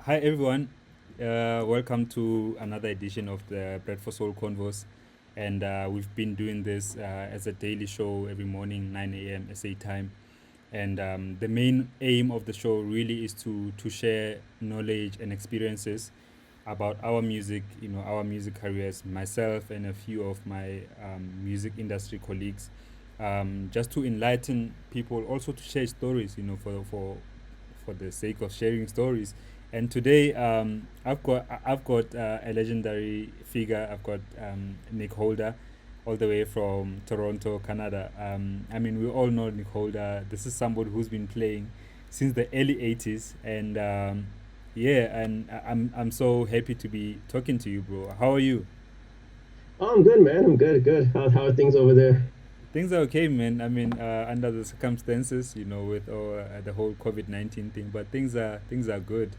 Hi everyone, welcome to another edition of the Bread for Soul Convos, and we've been doing this as a daily show every morning, 9 a.m. SA time, and the main aim of the show really is to share knowledge and experiences about our music, our music careers, myself and a few of my music industry colleagues, just to enlighten people, also to share stories, for the sake of sharing stories. And today, I've got a legendary figure. I've got Nick Holder, all the way from Toronto, Canada. I mean, we all know Nick Holder. This is somebody who's been playing since the early '80s, and yeah, and I'm so happy to be talking to you, bro. How are you? Oh, I'm good, man. I'm good, good. How are things over there? Things are okay, man. I mean, under the circumstances, with the whole COVID-19 thing, but things are good.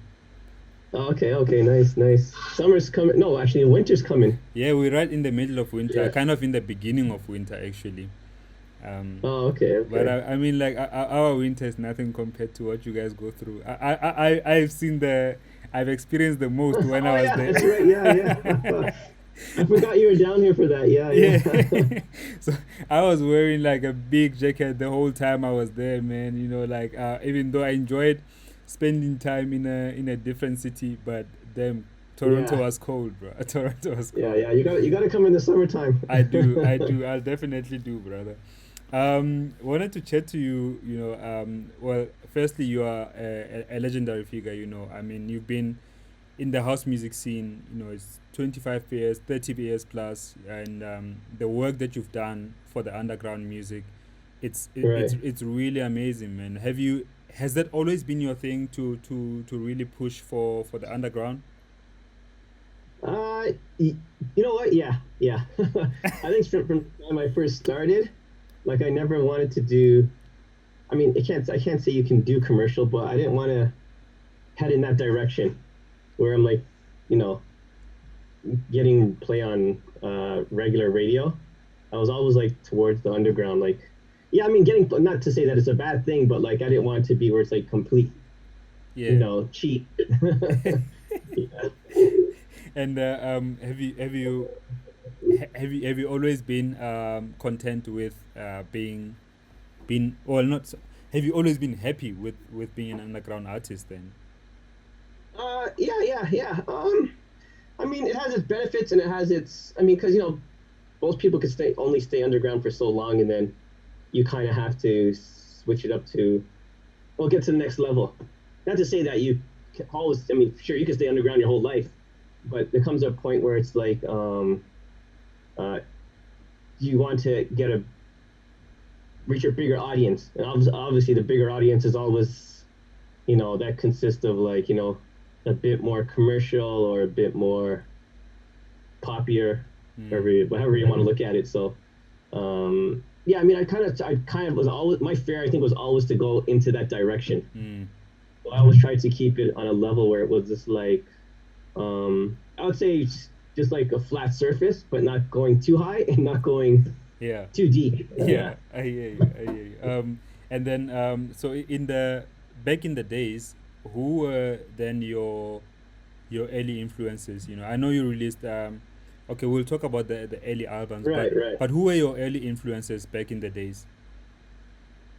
Oh, okay, okay, nice, nice. Summer's coming. No, actually, winter's coming. Yeah, we're right in the middle of winter, Yeah. kind of in the beginning of winter, actually. Um, Oh, okay, but okay. I mean, like our winter is nothing compared to what you guys go through. I've experienced the most when I Oh, was yeah, there. that's right. Yeah, yeah. I forgot you were down here for that. Yeah, Yeah. yeah. So I was wearing like a big jacket the whole time I was there, man. Like even though I enjoyed spending time in a different city, but damn, Toronto Yeah, was cold, bro. Toronto was yeah, cold. yeah. You gotta come in the summertime. I do, I do. I'll definitely do, brother. Wanted to chat to you. Well, firstly, you are a legendary figure. I mean, you've been in the house music scene. It's 25 years, 30 years plus, and the work that you've done for the underground music, Right. it's really amazing, man. Has that always been your thing to really push for the underground? You know what? Yeah, yeah. I think from the time I first started, like I never wanted to do. I can't say you can do commercial, but I didn't want to head in that direction where I'm like, you know, getting play on regular radio. I was always like towards the underground. Like, yeah, I mean, getting not to say that it's a bad thing, but like I didn't want it to be where it's like complete, Yeah. cheap. Yeah. And have you always been content with being well not so, have you always been happy with being an underground artist then? Yeah, yeah, yeah. I mean, it has its benefits and it has its. I mean, because most people could stay underground for so long, and then you kind of have to switch it up to well, get to the next level. Not to say that you can always. I mean, sure, you can stay underground your whole life, but there comes a point where it's like, uh, you want to get a reach a bigger audience, and obviously the bigger audience is always, that consists of like, a bit more commercial or a bit more popular, Mm, whatever you want to look at it. So, yeah, I mean, I kind of was always my fear. I think was always to go into that direction. mm, So I always tried to keep it on a level where it was just like, I would say just like a flat surface, but not going too high and not going yeah. too deep. Yeah, Yeah. I hear you. And then so in the back in the days, who were then your early influences? I know you released okay, we'll talk about the early albums, but Right, right. but who were your early influences back in the days?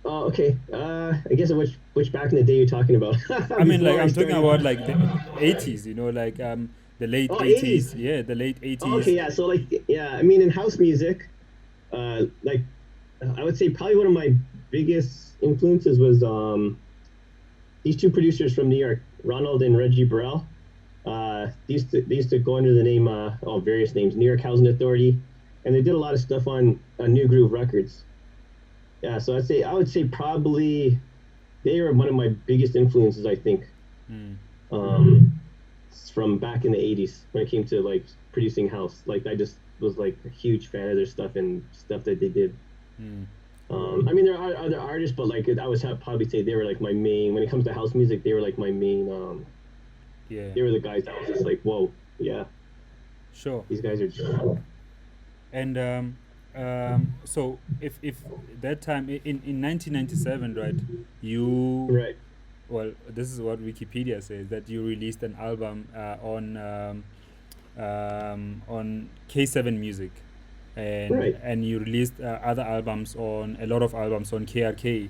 Oh, okay. I guess which back in the day you're talking about I mean, like before I I'm talking started. about like the 80s, like the late Oh, 80s. 80s. Yeah, the late Oh, okay, 80s. yeah. So like, yeah. I mean, in house music, like I would say probably one of my biggest influences was these two producers from New York, Ronald and Reggie Burrell. They used to go under the name various names, New York Housing Authority, and they did a lot of stuff on New Groove Records. Yeah, so I would say probably they were one of my biggest influences. I think Mm, um, from back in the '80s when it came to like producing house. Like I just was like a huge fan of their stuff and stuff that they did. mm, I mean, there are other artists, but like I would probably say they were like my main. When it comes to house music, they were like my main. yeah, They were the guys that was just like, whoa, yeah, sure. these guys are just And so if that time in 1997, right? You right. well, this is what Wikipedia says, that you released an album on K7 Music, Right. and you released other albums on a lot of albums on KRK.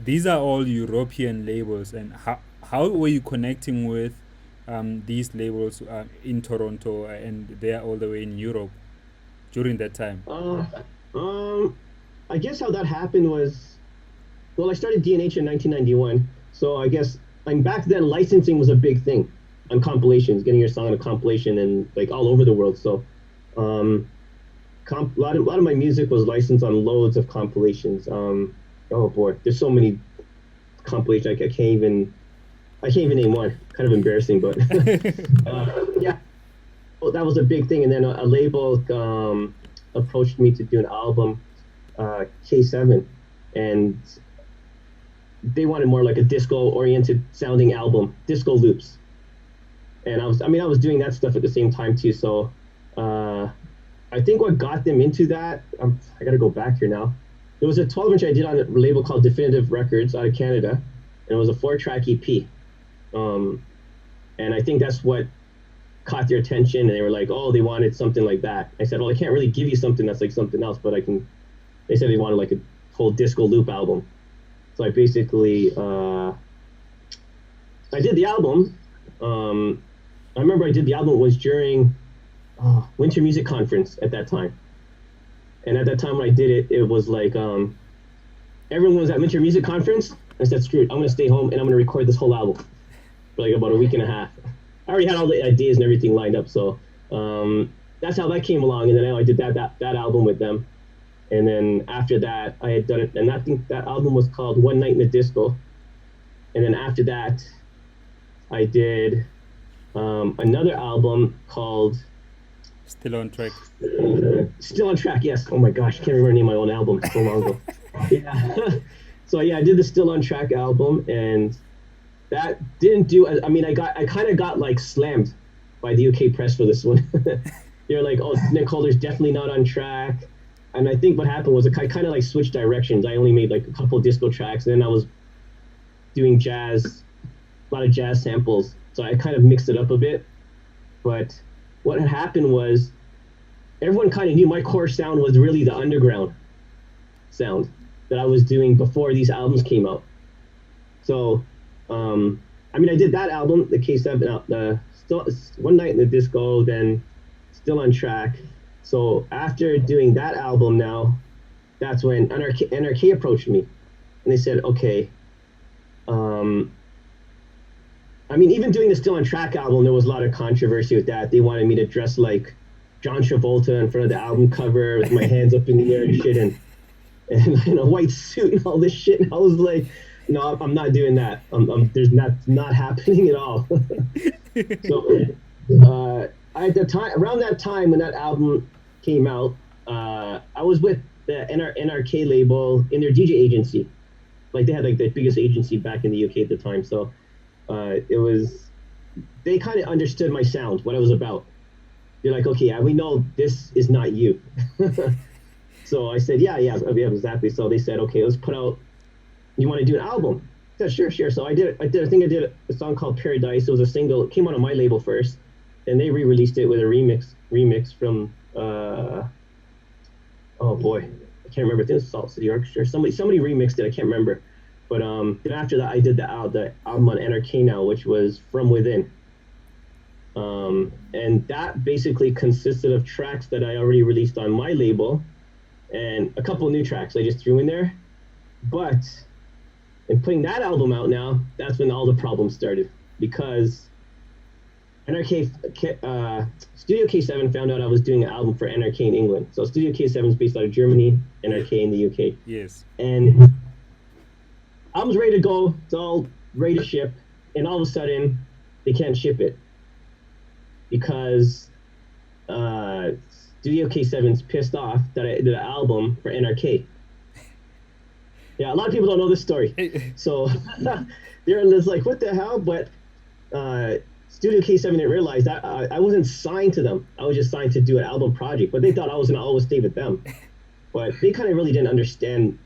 These are all European labels, and how were you connecting with these labels in Toronto and they're all the way in Europe during that time? Uh, um, I guess how that happened was, well, I started DNH in 1991, so I guess, and back then licensing was a big thing on compilations, getting your song on a compilation and like all over the world. So, um, a lot of my music was licensed on loads of compilations. Oh boy, there's so many compilations. I can't even name one. Kind of embarrassing, but yeah, well, that was a big thing. And then a label approached me to do an album, K7, and they wanted more like a disco oriented sounding album, disco loops. And I was doing that stuff at the same time too. So uh, I think what got them into that, I got to go back here now. There was a 12-inch I did on a label called Definitive Records out of Canada, and it was a 4-track EP. Um, and I think that's what caught their attention, and they were like, "Oh, they wanted something like that." I said, "Well, I can't really give you something that's like something else, but I can." They said they wanted like a whole disco loop album, so I basically I did the album. I remember I did the album was during Winter Music Conference at that time, and at that time when I did it, it was like everyone was at Winter Music Conference. I said, "Screw it, I'm gonna stay home and I'm gonna record this whole album for like about a week and a half." I already had all the ideas and everything lined up, so that's how that came along. And then I did that album with them, and then after that, I had done it, and I think that album was called One Night in the Disco. And then after that, I did another album called Still on track. Still on Track. Yes. Oh my gosh, I can't remember the name of my own album. So long ago. Yeah. So yeah, I did the Still on Track album, and that didn't do. I kind of got like slammed by the UK press for this one. They're like, "Oh, Nick Holder's definitely not on track." And I think what happened was I kind of like switched directions. I only made like a couple of disco tracks, and then I was doing jazz, a lot of jazz samples. So I kind of mixed it up a bit. But what had happened was everyone kind of knew my core sound was really the underground sound that I was doing before these albums came out. So, I did that album, the K7, still One Night in the Disco, then Still on Track. So after doing that album, now that's when NRK approached me, and they said, okay. Even doing the Still on Track album, there was a lot of controversy with that. They wanted me to dress like John Travolta in front of the album cover with my hands up in the air and shit, and in a white suit and all this shit. And I was like, no, I'm not doing that. There's not happening at all. So at the time, around that time when that album came out, I was with the NRK label in their DJ agency. Like they had like the biggest agency back in the UK at the time. So they kind of understood my sound, what I was about. They're like, okay, yeah, we know this is not you. So I said, yeah, exactly. So they said, okay, let's put out. You want to do an album? I said, sure. So I did. I think I did a song called Paradise. It was a single. It came out on my label first, and they re-released it with a remix from. Oh boy, I can't remember. I think it was Salt City Orchestra. Somebody remixed it. I can't remember. But then after that, I did the album on NRK now, which was From Within. And that basically consisted of tracks that I already released on my label, and a couple of new tracks I just threw in there. But in putting that album out now, that's when all the problems started, because NRK Studio K7 found out I was doing an album for NRK in England. So Studio K7 is based out of Germany, NRK in the UK. Yes. And album's ready to go. It's all ready to ship, and all of a sudden they can't ship it because Studio K7's pissed off that I did an album for NRK. Yeah, a lot of people don't know this story. So they're just like, what the hell? But Studio K7 didn't realize that I wasn't signed to them. I was just signed to do an album project, but they thought I was going to always stay with them. But they kind of really didn't understand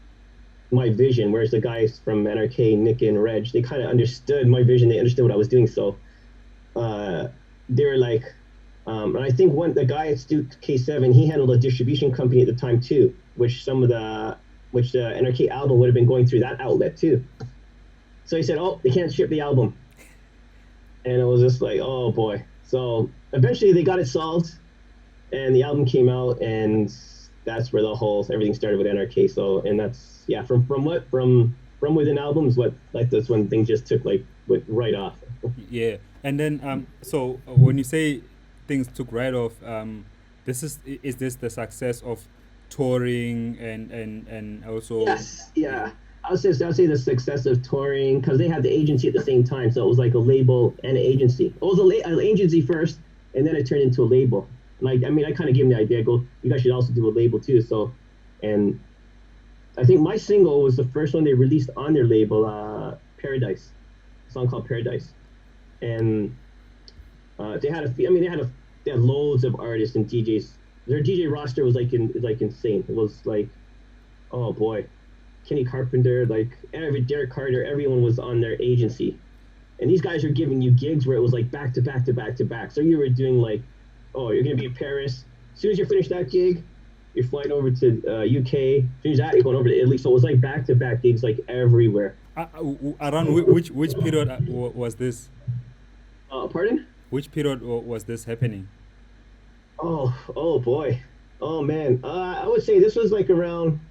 my vision, whereas the guys from NRK, Nick and Reg, they kind of understood my vision. They understood what I was doing. So uh, they were like, and I think one the guy at Stu K7, he handled a distribution company at the time too, which the NRK album would have been going through that outlet too. So he said, "Oh, they can't ship the album," and it was just like, "Oh boy." So eventually they got it solved, and the album came out, and that's where the whole everything started with NRK. So, and that's yeah, from within albums, what like that's when things just took like went right off. Yeah, and then so when you say things took right off, this is this the success of touring and also Yes, yeah. I would say the success of touring because they had the agency at the same time, so it was like a label and an agency. It was an agency first, and then it turned into a label. Like I mean, I kind of gave them the idea. Go, you guys should also do a label too. So, and I think my single was the first one they released on their label, Paradise, a song called Paradise, and they had a. I mean, they had loads of artists and DJs. Their DJ roster was like insane. It was like, oh boy, Kenny Carpenter, like Derek Carter, everyone was on their agency, and these guys are giving you gigs where it was like back to back to back to back. So you were doing like, oh, you're gonna be in Paris. As soon as you finish that gig, you're flying over to UK. As soon as that, you're going over to Italy. So it was like back to back gigs like everywhere. around which period was this? Pardon? Which period was this happening? Oh boy. Oh man. I would say this was like around.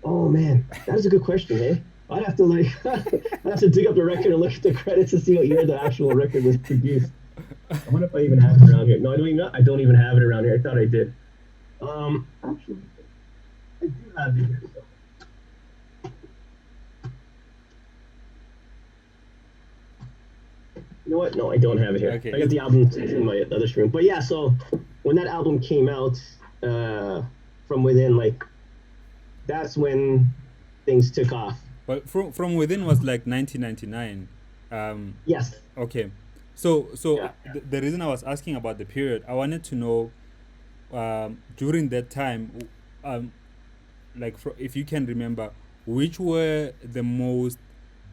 Oh man, that is a good question, eh? I'd have to like, I'd have to dig up the record and look at the credits to see what year the actual record was produced. I wonder if I even have it around here. No, I don't even. I don't even have it around here. I thought I did. Actually, I do have it here. So. You know what? No, I don't have it here. Okay. I got the album in my other room. But yeah, so when that album came out, from within, like, that's when things took off. But from within was like 1999. Yes. Okay. So Yeah. the reason I was asking about the period, I wanted to know during that time, like if you can remember, which were the most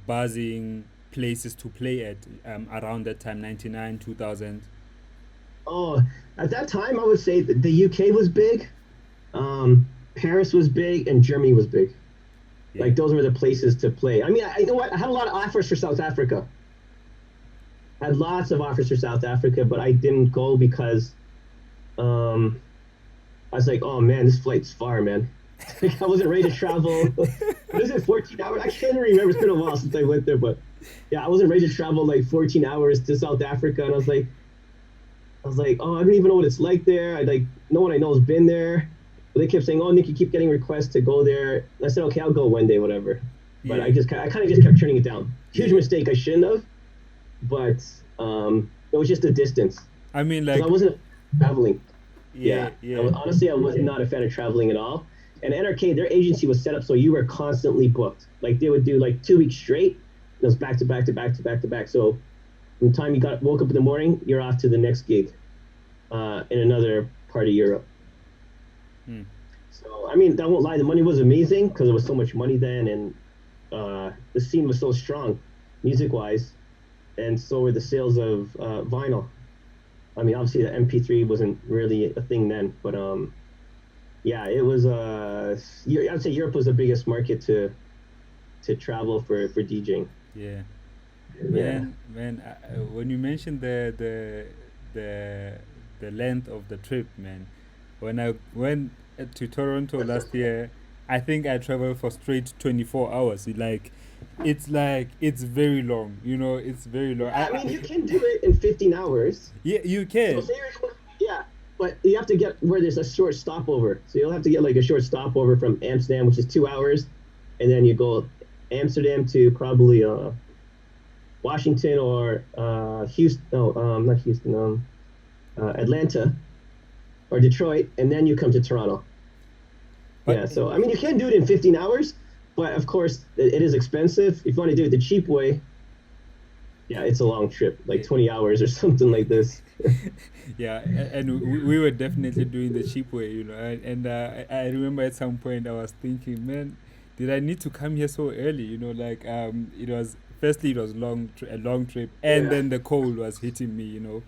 buzzing places to play at around that time, 99, 2000. Oh, at that time, I would say that the UK was big, Paris was big, and Germany was big. Yeah. Like those were the places to play. I mean, you know what? I had a lot of offers for South Africa. I had lots of offers for South Africa, but I didn't go because I was like, oh man, this flight's far, man. Like, I wasn't ready to travel. What is it, 14 hours? I can't even remember. It's been a while since I went there, but yeah, I wasn't ready to travel like 14 hours to South Africa, and I was like, oh, I don't even know what it's like there. I like no one I know has been there. But they kept saying, oh, Nick, you keep getting requests to go there. And I said, okay, I'll go one day, whatever. But Yeah. I kind of just kept turning it down. Huge Yeah. mistake. I shouldn't have, but it was just the distance. I mean, 'Cause like, I wasn't traveling. yeah, yeah. Honestly, I was not a fan of traveling at all. And NRK, their agency was set up so you were constantly booked. Like they would do like 2 weeks straight. And it was back to back to back to back to back. So from the time you woke up in the morning, you're off to the next gig in another part of Europe. Hmm. So I mean, I won't lie, the money was amazing because there was so much money then, and the scene was so strong, music wise, and so were the sales of vinyl. I mean, obviously the MP3 wasn't really a thing then, but yeah, it was. I'd say Europe was the biggest market to travel for DJing. Yeah. Yeah. Man, when you mentioned the the length of the trip, man, when I went to Toronto last year, I think I traveled for straight 24 hours. It's very long, it's very long. I mean, you can do it in 15 hours. Yeah, you So can. say yeah, but you have to get where there's a short stopover. So you'll have to get like a short stopover from Amsterdam, which is 2 hours, and then you go Amsterdam to probably Washington or Houston. No, not Houston. Atlanta or Detroit, and then you come to Toronto. But Yeah. So I mean, you can do it in 15 hours, but of course, it is expensive. If you want to do it the cheap way, Yeah, it's a long trip, like 20 hours or something like this. Yeah, and we were definitely doing the cheap way, and I remember at some point I was thinking, man, did I need to come here so early? Like it was firstly it was a long trip, and Yeah, then the cold was hitting me. yeah,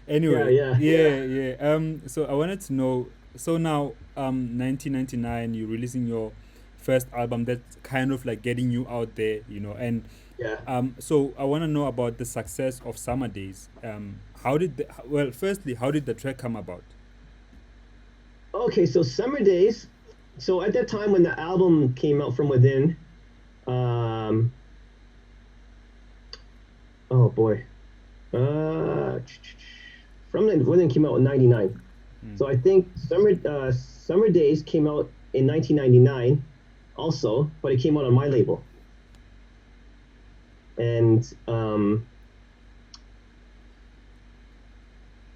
Anyway, yeah, yeah, yeah. So I wanted to know. So now, 1999, you're releasing your first album that's kind of like getting you out there, and yeah. so I want to know about the success of Summer Days. Well, firstly, how did the track come about? Okay, so Summer Days. So at that time when the album came out from within, um, oh boy, uh, from the within came out in '99. Mm. So I think Summer Days came out in 1999, also, but it came out on my label, and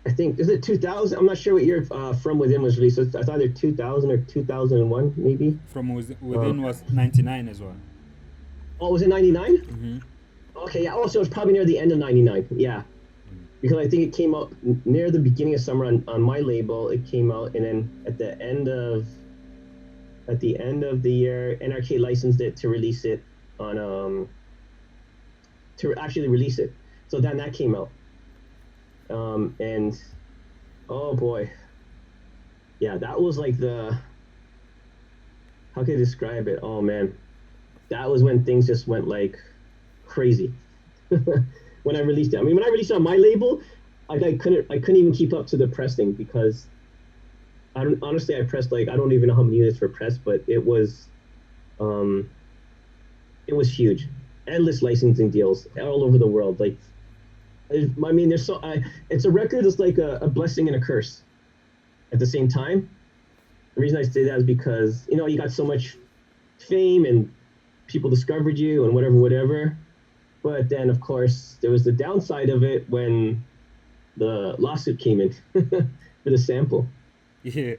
I think is it 2000? I'm not sure what year From Within was released. So it's either 2000 or 2001, maybe. Um, Within was 99 as well. oh, was it 99? Mm-hmm. Okay, yeah. Also, it's probably near the end of '99. Yeah, because I think it came out near the beginning of summer on my label. It came out, and then at the end of the year, NRK licensed it to release it on to actually release it. So then that came out, and oh boy, yeah, that was like the how can I describe it? Oh man, that was when things just went like crazy when I released it. I mean, when I released it on my label, I couldn't even keep up to the pressing because I don't honestly I pressed like I don't even know how many units were pressed, but um it was huge. Endless licensing deals all over the world. Like I mean, it's a record that's like a blessing and a curse at the same time. The reason I say that is because you got so much fame and people discovered you and whatever, whatever. But then, of course, there was the downside of it when the lawsuit came in for the sample. Yeah,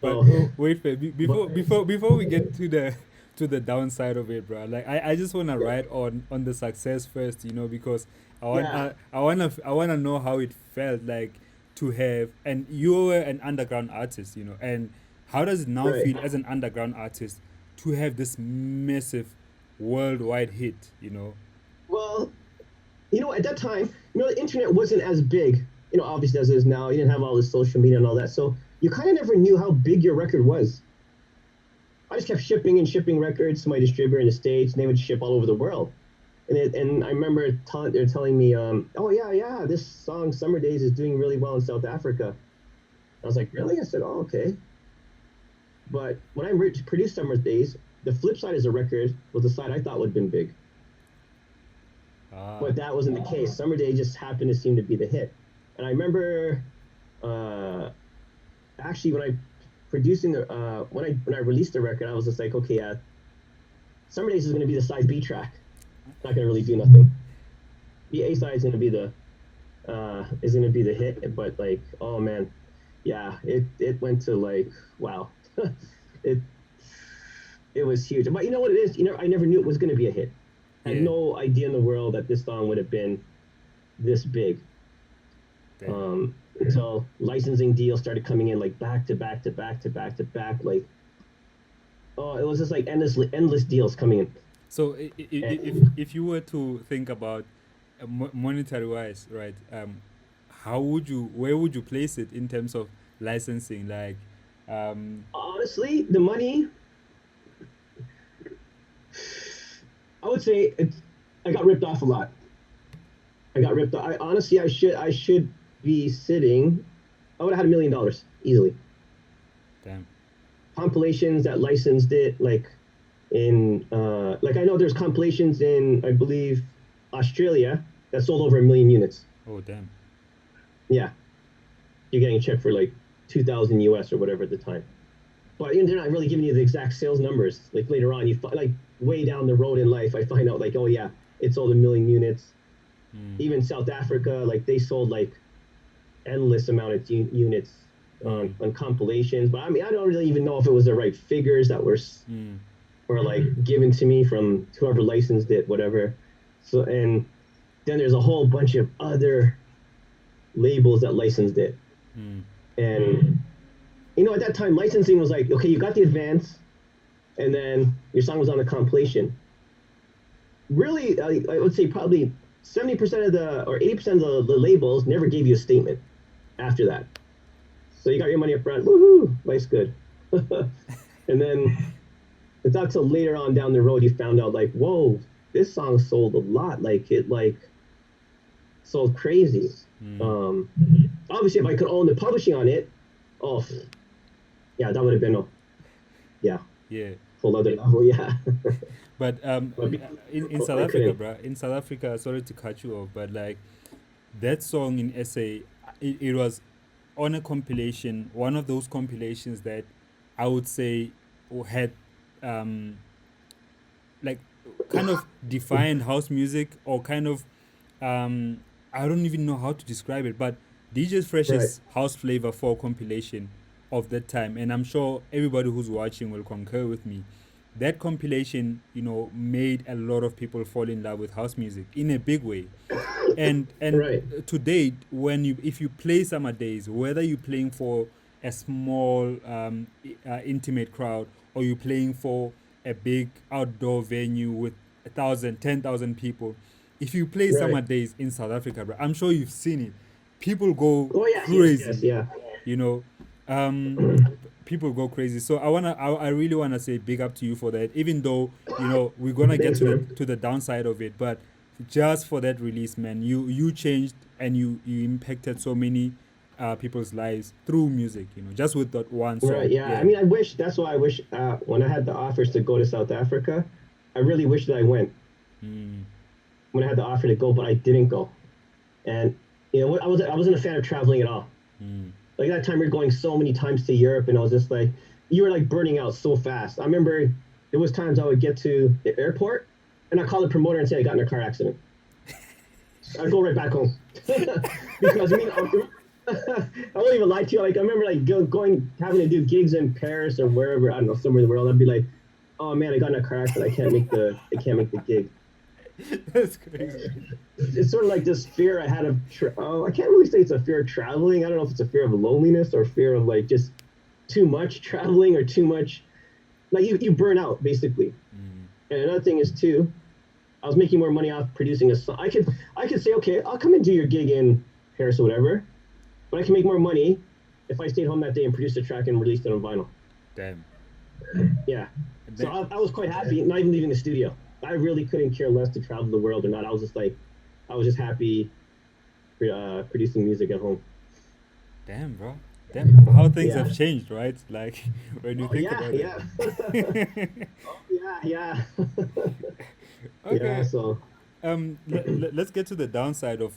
but So, but before we get to the downside of it, bro. Like I just wanna yeah, ride on the success first, because yeah, I wanna know how it felt like to have, and you were an underground artist, and how does it now right. feel as an underground artist to have this massive worldwide hit? Well, at that time, the internet wasn't as big, obviously as it is now. You didn't have all this social media and all that, so you kind of never knew how big your record was. I just kept shipping and shipping records to my distributor in the States, and they would ship all over the world. And I remember they're telling me, oh yeah, yeah, this song "Summer Days" is doing really well in South Africa. I was like, really? I said, oh, okay. But when I produced "Summer Days," the flip side is a record was the side I thought would have been big, Ah, but that wasn't the case. "Summer Days" just happened to seem to be the hit. And I remember, uh, actually, when I released the record, I was just like, okay, yeah, "Summer Days" is going to be the side B track. It's not going to really do nothing. The A side is going to be the hit, but like, oh man, yeah, it went to like, wow, it it was huge. But you know what it is? I never knew it was going to be a hit. I had yeah, no idea in the world that this song would have been this big. damn. Until licensing deals started coming in like back to back to back to back to back. Like, oh, it was just like endless deals coming in. So And if you were to think about monetary wise, right? Where would you place it in terms of licensing? Like, um, honestly, the money, I would say I got ripped off a lot. I got ripped off. I honestly, I should be sitting. I would have had $1 million easily. damn. Compilations that licensed it, like I know there's compilations in I believe Australia that sold over 1 million units. Oh, damn. Yeah, you're getting a check for like 2,000 US or whatever at the time. But they're not really giving you the exact sales numbers. Like later on, like way down the road in life, I find out like, oh yeah, it sold 1 million units. Mm, Even South Africa, like they sold like endless amount of units mm, on compilations. But I mean, I don't really even know if it was the right figures that mm, were like given to me from whoever licensed it, whatever. So and then there's a whole bunch of other labels that licensed it. Mm. And at that time, licensing was like, okay, you got the advance, and then your song was on the compilation. Really, I would say probably 70% of the or 80% of the labels never gave you a statement after that. So you got your money up front. Woohoo! Life's good. And then it's not till later on down the road you found out like, whoa, this song sold a lot. Like it sold crazy. Mm. Um, Obviously, if I could own the publishing on it, oh yeah, that would have been yeah, Yeah. whole other level. Yeah, But but in South I Africa, couldn't. bruh, in South Africa, sorry to cut you off, but like that song in SA, it was on a compilation, one of those compilations that I would say had um, like kind of defined house music or kind of um, I don't even know how to describe it, but DJ Right, Fresh's house flavor for compilation of that time, and I'm sure everybody who's watching will concur with me. That compilation, made a lot of people fall in love with house music in a big way. And right, to date, when you if you play Summer Days, whether you're playing for a small intimate crowd or you're playing for a big outdoor venue with 1,000, 10,000 people, if you play Summer right. Days in South Africa, bro, I'm sure you've seen it. People go Oh yes, yes, yes, crazy, yeah. you know. Um, People go crazy. So I really wanna say big up to you for that. Even though we're gonna get Thanks, to the man. downside of it, but just for that release, man, you changed and you impacted so many people's lives through music. Just with that one Right, song. yeah. I Yeah. mean, I wish. That's why I wish when I had the offers to go to South Africa, I really wish that I went Mm, when I had the offer to go, but I didn't go. And I wasn't a fan of traveling at all. mm. Like that time we were going so many times to Europe, and I was just like, you were like burning out so fast. I remember there was times I would get to the airport, and I call the promoter and say I got in a car accident. I'd go right back home because I mean, I won't even lie to you. Like I remember like going having to do gigs in Paris or wherever I don't know somewhere in the world. I'd be like, oh man, I got in a car accident. I can't make the gig. That's crazy. It's sort of like this fear I had of. I can't really say it's a fear of traveling. I don't know if it's a fear of loneliness or fear of like just too much traveling or too much. Like you burn out basically. Mm, And another thing is too, I was making more money off producing a song. I could say okay, I'll come and do your gig in Paris or whatever, but I can make more money if I stayed home that day and produced a track and released it on vinyl. damn. Yeah. And So then, I was quite happy, not even leaving the studio. I really couldn't care less to travel the world or not. I was just like, I was just happy producing music at home. damn, bro. Damn, how things Yeah. have changed, right? Like when you Oh think yeah, about it. yeah. Oh yeah, yeah. Yeah. Okay. So Let's get to the downside of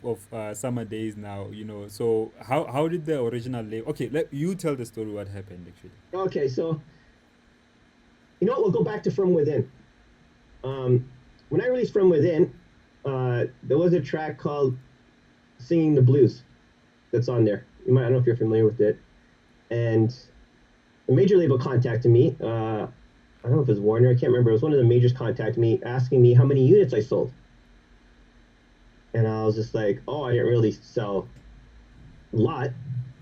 Summer Days now. So how did the original label? Okay, let you tell the story. What happened actually? okay, so we'll go back to From Within. When I released From Within, there was a track called "Singing the Blues" that's on there. I don't know if you're familiar with it. And the major label contacted me. I don't know if it was Warner. I can't remember. It was one of the majors contacted me asking me how many units I sold. And I was just like, oh, I didn't really sell a lot.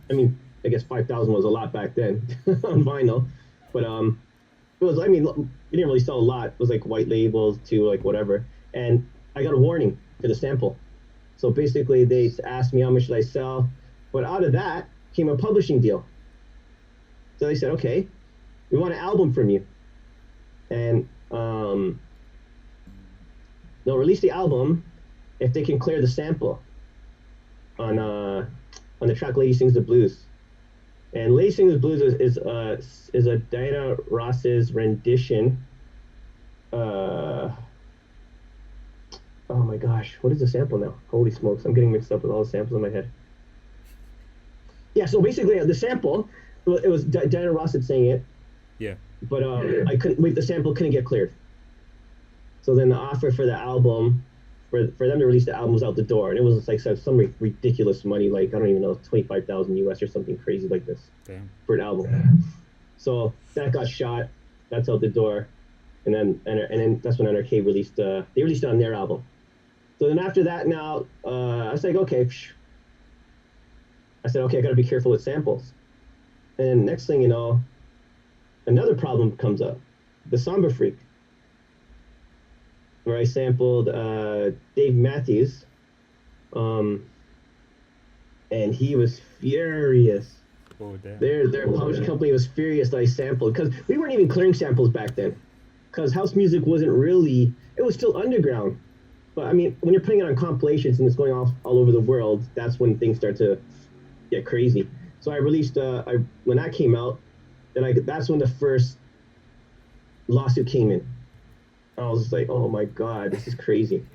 I mean, I guess 5,000 was a lot back then on vinyl. But it was, I mean, we didn't really sell a lot. It was like white labels to like whatever. And I got a warning for the sample. So basically, they asked me how much should I sell. But out of that came a publishing deal. So they said, okay, we want an album from you. And they'll release the album if they can clear the sample on on the track "Lady Sings the Blues." And "Lady Sings the Blues" is a Diana Ross's rendition. Uh, oh my gosh, what is the sample now? Holy smokes, I'm getting mixed up with all the samples in my head. Yeah, so basically the sample, it was Diana Ross had sang it, Yeah. but I couldn't wait. The sample couldn't get cleared. So then the offer for the album, for them to release the album was out the door, and it was like some ridiculous money, like I don't even know, 25,000 US or something crazy like this Damn. for an album. So that got shot. That's out the door, and then that's when NRK released. They released it on their album. So then after that, now I was like, okay, I said, okay, I got to be careful with samples. And next thing you know, another problem comes up, the Samba Freak, where I sampled Dave Matthews, um, and he was furious. Oh damn. Their publishing company was furious that I sampled because we weren't even clearing samples back then. Because house music wasn't really, it was still underground. But I mean, when you're putting it on compilations and it's going off all over the world, that's when things start to get crazy. So I released, I when that came out, then that's when the first lawsuit came in. I was just like, oh my god, this is crazy.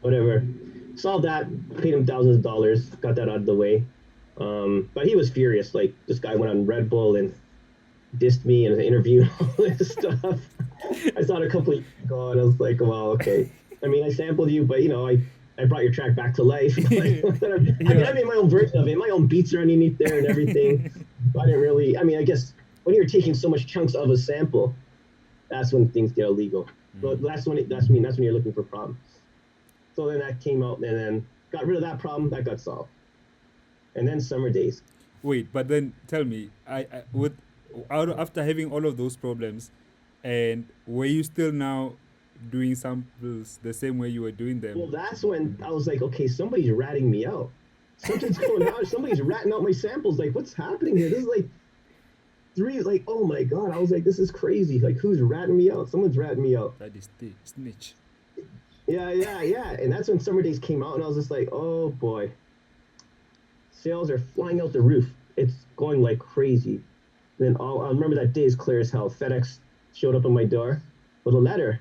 Whatever. Solved that, paid him thousands of dollars, got that out of the way. But he was furious. Like this guy went on Red Bull and dissed me in an interview and all this stuff. I saw it a couple of years ago and I was like, well, okay. I mean, I sampled you, but I brought your track back to life. I mean, I Yeah. made my own version of it. My own beats are underneath there and everything. I didn't really. I mean, I guess when you're taking so much chunks of a sample, that's when things get illegal. So that's when you're looking for problems. So then that came out and then got rid of that problem. That got solved. And then Summer Days. Wait, but then tell me, I with after having all of those problems, and were you still now doing samples the same way you were doing them? Well, that's when I was like, okay, somebody's ratting me out. Something's going on. Somebody's ratting out my samples. Like, what's happening here? This is like like, oh my God. I was like, this is crazy. Like, who's ratting me out? Someone's ratting me out. That is the snitch. Yeah, yeah, yeah. And that's when Summer Days came out, and I was just like, oh boy. Sales are flying out the roof. It's going like crazy. Then I remember that day is clear as hell. FedEx showed up on my door with a letter.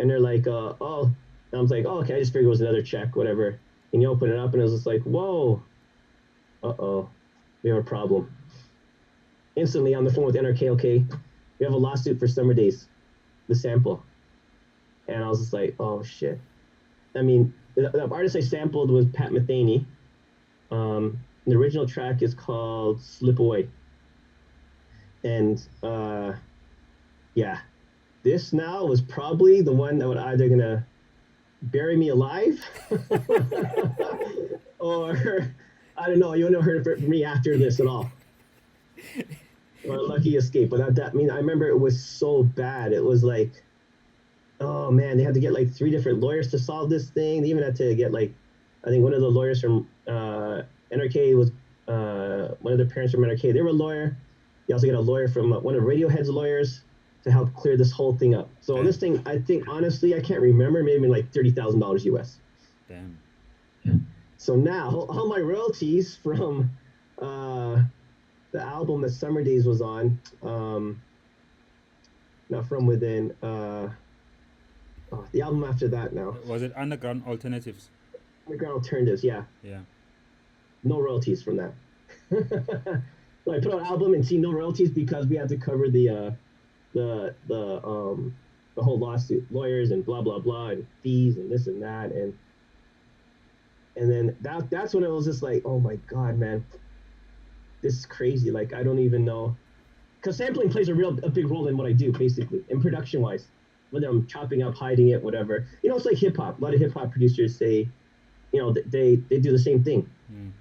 And they're like, oh, and I was like, oh, okay, I just figured it was another check, whatever. And you open it up, and it was just like, whoa, uh-oh, we have a problem. Instantly on the phone with NRK, okay, we have a lawsuit for Summer Days, the sample. And I was just like, oh, shit. I mean, the artist I sampled was Pat Metheny. The original track is called Slip Away. And, yeah, this now was probably the one that would either going to bury me alive or I don't know, you wouldn't have heard of me after this at all. Or a lucky escape. But that I mean, I remember it was so bad. It was like, oh man, they had to get like 3 different lawyers to solve this thing. They even had to get like, I think one of the lawyers from NRK was one of the parents from NRK. They were a lawyer. They also get a lawyer from one of Radiohead's lawyers to help clear this whole thing up. So Damn. this thing, I think honestly, I can't remember, maybe like $30,000 US. Damn. So now all my royalties from the album that Summer Days was on, not From Within, the album after that now, Was it Underground Alternatives? Underground Alternatives, yeah, Yeah. no royalties from that. So I put out an album and see no royalties because we had to cover the the whole lawsuit, lawyers and blah blah blah and fees and this and that and then that's when it was just like, oh my god, man, this is crazy. Like I don't even know, because sampling plays a big role in what I do basically, in production wise, whether I'm chopping up, hiding it, whatever. It's like hip hop. A lot of hip hop producers say, they do the same thing. Mm.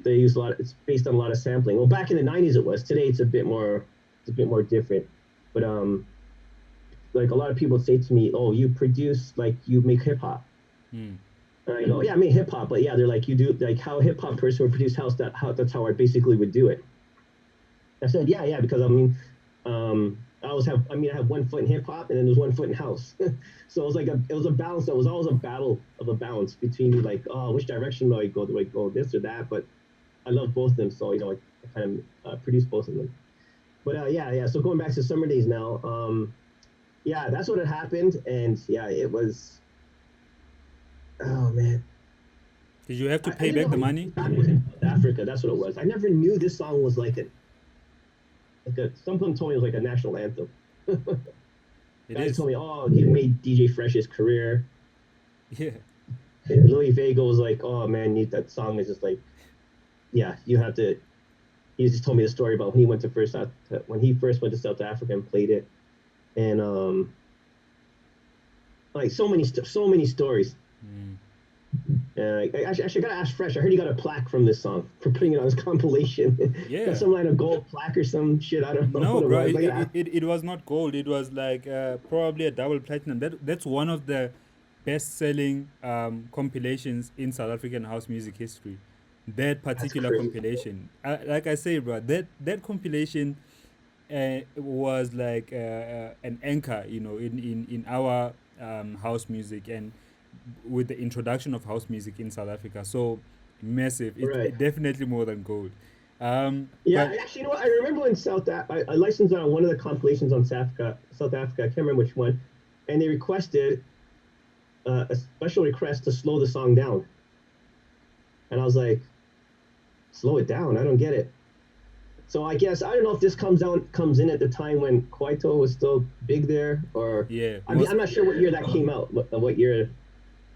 They use a lot. It's based on a lot of sampling. Well, back in the '90s it was. Today it's a bit more different. But like a lot of people say to me, "Oh, you produce, like you make hip hop." Mm. And I go, "Yeah, I make hip hop, but yeah, they're like, you do like how a hip hop person would produce house. That's how I basically would do it." I said, "Yeah, yeah," because I mean, I have 1 foot in hip hop and then there's 1 foot in house. So it was like it was a balance. That was always a battle of a balance between like, oh, which direction do I go? Do I go this or that? But I love both of them, so I kind of produce both of them. But yeah, yeah. So going back to Summer Days now, yeah, that's what had happened, and yeah, it was. Oh man, Did you have to I pay didn't back know the money? Africa. That's what it was. I never knew this song was someone told me it was like a national anthem. It Guys is. told me, oh, he made DJ Fresh's career. Yeah. And Louis Vega was like, oh man, that song is just like, yeah, you have to. He just told me the story about when he went to when he first went to South Africa and played it, and like so many stories. Mm. Actually, I gotta ask Fresh. I heard he got a plaque from this song for putting it on his compilation. Got Yeah. some kind of gold plaque or some shit. I don't know No, what it bro, was. I gotta ask. it was not gold. It was like probably a double platinum. That's one of the best-selling compilations in South African house music history. That That's particular crazy. compilation, like I say, bro, that compilation was like an anchor, in our house music, and with the introduction of house music in South Africa. So massive. Right. It definitely more than gold. Yeah, But actually, you know what? I remember when I licensed on one of the compilations on South Africa. I can't remember which one, and they requested a special request to slow the song down, and I was like, slow it down. I don't get it. So I guess I don't know if this comes in at the time when Kwaito was still big there, or yeah, I mean most I'm not sure what year that came out. What year?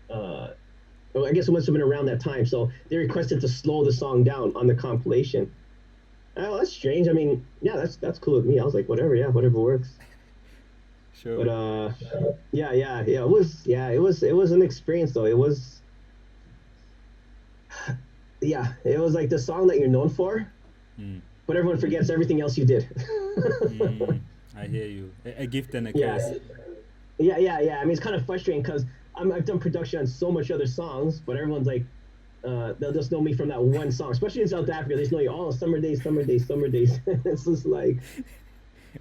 Uh, well, I guess it must have been around that time. So they requested to slow the song down on the compilation. Oh, that's strange. I mean, yeah, that's cool with me. I was like, whatever, yeah, whatever works. But sure. yeah. It was an experience though. It was yeah, it was like the song that you're known for, Mm. but everyone forgets everything else you did. Mm. I hear you. A gift and a Yeah, curse. yeah. I mean, it's kind of frustrating because I've done production on so much other songs, but everyone's like, they'll just know me from that one song. Especially in South Africa, they just know you. Oh, summer days, summer days, summer days. It's just like,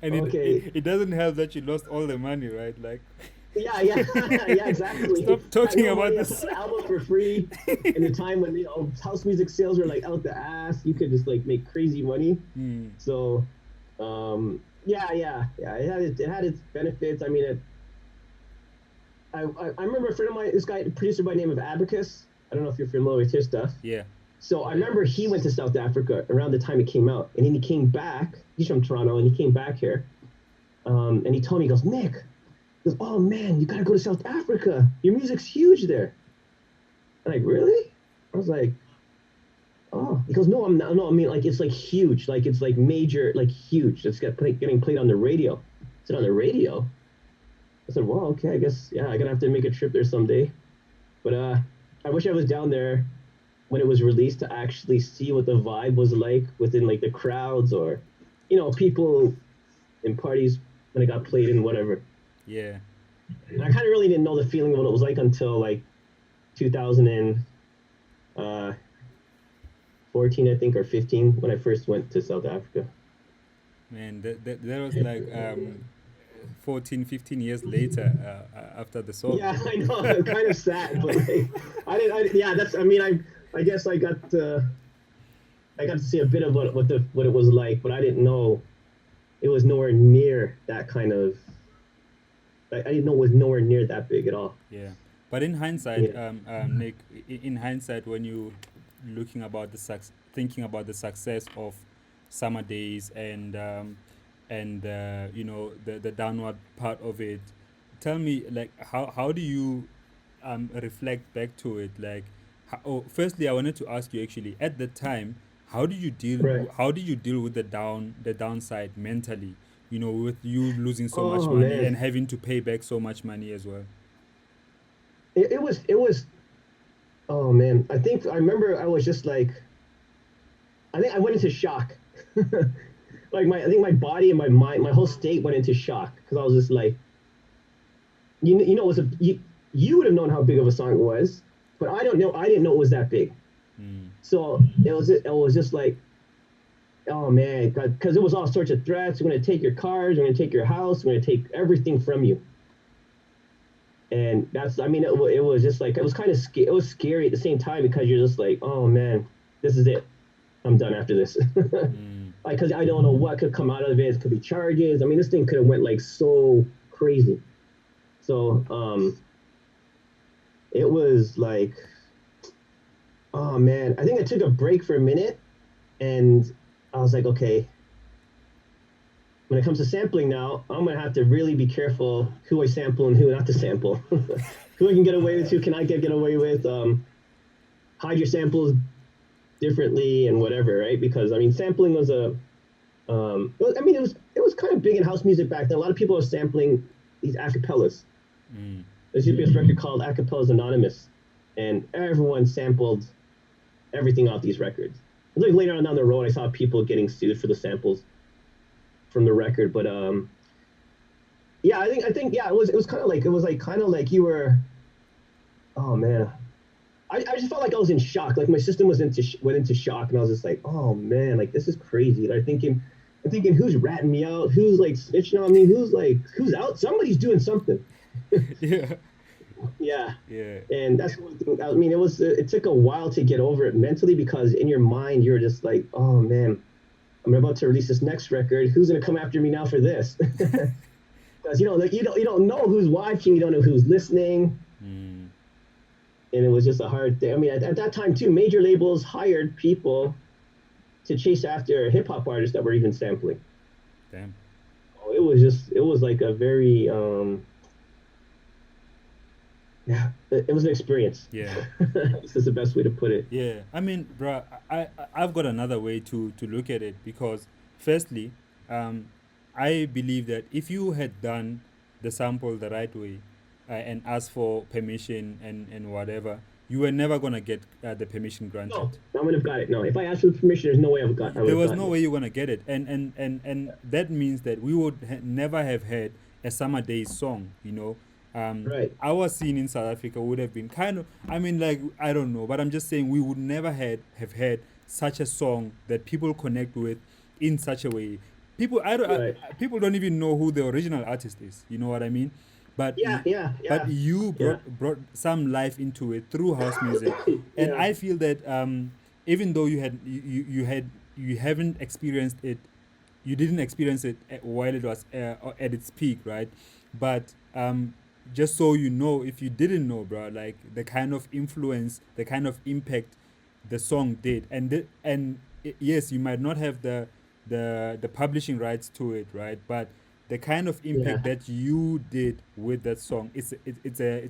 And okay, it doesn't help that you lost all the money, right? Like, yeah, yeah, exactly. stop Had talking no about money. I put this. out albums for free. In the time when house music sales were like out the ass, you could just like make crazy money. Mm. So, yeah. It had its benefits. I mean, I remember a friend of mine, this guy, a producer by the name of Abacus. I don't know if you're familiar with his stuff. Yeah. So I remember he went to South Africa around the time it came out, and then he came back. He's from Toronto, and he came back here. And he told me, he goes, Nick, he goes, oh man, you gotta go to South Africa. Your music's huge there. I'm like, really? I was like, oh. He goes, no, I'm not. No, I mean, like it's like huge, like it's like major, like huge. Getting played on the radio. I said on the radio. I said, well, okay, I guess yeah, I'm gonna have to make a trip there someday. But I wish I was down there when it was released to actually see what the vibe was like within like the crowds or people in parties when it got played and whatever. Yeah. And I kind of really didn't know the feeling of what it was like until like 2014, I think, or 15 when I first went to South Africa. Man, that was like 14, 15 years later after the song. Yeah, I know. I'm kind of sad, but like, yeah, that's. I mean, I guess I got to see a bit of what it was like, but I didn't know it was nowhere near that kind of. I didn't know it was nowhere near that big at all. Yeah. But in hindsight, Yeah. Nick, in hindsight, when you looking about thinking about the success of summer days and the downward part of it, tell me like how do you reflect back to it? Like, firstly, I wanted to ask you actually at the time, Right. how did you deal with the downside mentally? With you losing so much Oh money and man, having to pay back so much money as well. it was. Oh man, I remember I was just like I think I went into shock. Like I think my body and my mind, my whole state went into shock because I was just like, it was you would have known how big of a song it was, but I don't know. I didn't know it was that big. Mm. So it was just like, oh man, because it was all sorts of threats. We're gonna take your cars. We're gonna take your house. We're gonna take everything from you. And that's, I mean, it was just like, it was kind of it was scary at the same time because you're just like, oh man, this is it. I'm done after this. Mm. Like, because I don't know what could come out of it. It could be charges. I mean, this thing could have went like so crazy. So it was like, oh man, I think I took a break for a minute, and I was like, okay, when it comes to sampling now, I'm gonna have to really be careful who I sample and who not to sample. Who I can get away with, who can I get away with. Hide your samples differently and whatever, right? Because I mean, sampling was I mean, it was kind of big in house music back then. A lot of people are sampling these acapellas. Mm. There used to be this record called Acapellas Anonymous, and everyone sampled everything off these records. Like later on down the road, I saw people getting sued for the samples from the record, but yeah, I think yeah, it was kind of like kind of like you were. Oh man, I just felt like I was in shock. Like my system went into shock, and I was just like, oh man, like this is crazy. And I'm thinking, who's ratting me out? Who's like snitching on me? Who's out? Somebody's doing something. Yeah, Yeah, yeah, and that's one thing. I mean, it took a while to get over it mentally because in your mind you're just like, oh man, I'm about to release this next record. Who's gonna come after me now for this? Because like, you don't know who's watching. You don't know who's listening. mm, And it was just a hard thing. I mean, at that time too, major labels hired people to chase after hip hop artists that were even sampling. damn, So it was like a very, yeah, it was an experience. yeah. This is the best way to put it. Yeah, I mean, bruh, I've got another way to look at it because, firstly, um, I believe that if you had done the sample the right way, and asked for permission and whatever, you were never gonna get the permission granted. No, I wouldn't have got it. No, if I asked for permission, there's no way I would There have was gotten no it. way you're gonna get it, and that means that we would never have had a summer days song. Right. Our scene in South Africa would have been kind of. I mean, like I don't know, but I'm just saying we would never have had such a song that people connect with in such a way. Right. People don't even know who the original artist is. You know what I mean? But Yeah. Yeah. but Yeah. you Yeah. brought some life into it through house music, and Yeah. I feel that even though you haven't experienced it, you didn't experience it while it was at its peak, right? But just so you know, if you didn't know, bro, like the kind of influence, the kind of impact the song did, yes, you might not have the publishing rights to it, right? But the kind of Yeah. impact that you did with that song, it's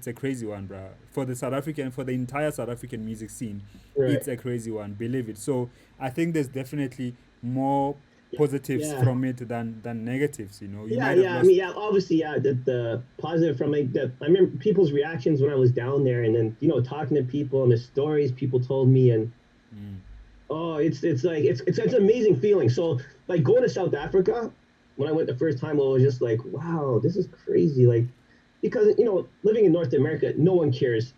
a crazy one, bro. For the entire South African music scene, Right. it's a crazy one. Believe it. So I think there's definitely more Yeah. positives Yeah. from it than negatives. You Yeah, might have yeah. I lost. mean, yeah. Obviously, yeah. The positive from like that. I remember people's reactions when I was down there, and then talking to people and the stories people told me, and Mm, oh, it's like it's an amazing feeling. So like going to South Africa when I went the first time, I was just like, wow, this is crazy. Like because living in North America, no one cares.